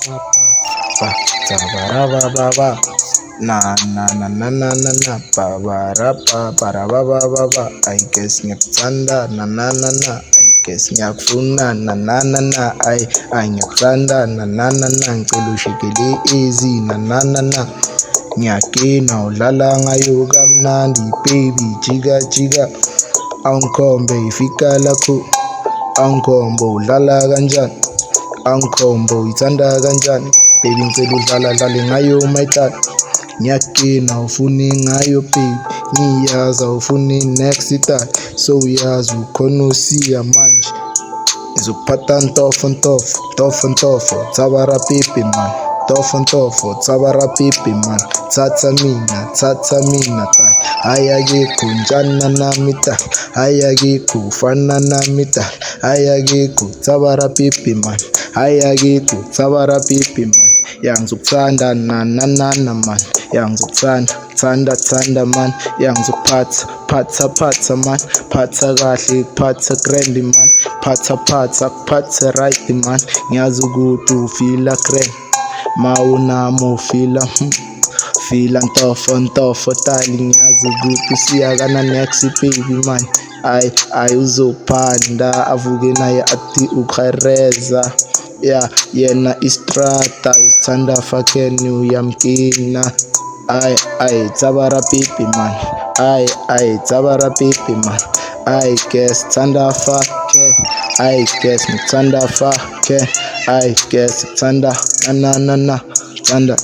ba zabara ba ba ba na na na na na na na ba ba ra ba ba ba ba ba ba. I guess ngiyakuthanda na na na na. I guess ngiyakufuna na na na na. Ngiyakuthanda na na na na. Ngicela ushekele easy na na na na. Ngiyakina udlala ngayo kamnandi baby jika jika. Awungikhombe ifika lakho, awungikhombe udlala kanjani, awungikhombe uyithanda kanjani baby ngicela udlale ngayo my darling. Ngiyakina ufuni ngayo baby, ngiyazi awufuni next time, so uyazi ukhona usiya manje. Ngizokuphatha ntofo ntofo ntofo ntofo tsabara pipi man, ntofo ntofo tsabara pipi man. Thatha mina tay, ayakekho njana nami tay, ayakekho ufana nami tay, ayakekho tsabara pipi man, ayakekho tsabara pipi man. Ngizokuthanda na na na na man, ngizokuthanda thanda man, ngizokuphatha man, phatha kahle phatha grand man, phatha right man. Ngiyazi ukuthi ufila grand, mawunami ufila fila ntofo tali. Ngiyazi ukuthi usiyakana next baby man. Uzophanda avuke naye athi ukhareza, yeah yena istrata usithanda fakeni uyamkina. Tsabara pipi man, tsabara pipi man. Guess thanda fakeni, guess ngithanda fakeni, guess thanda na na na thanda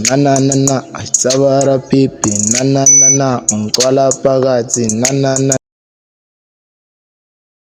na na na na. Tsabara pipi na na na na, ungigcwala phakathi na na na.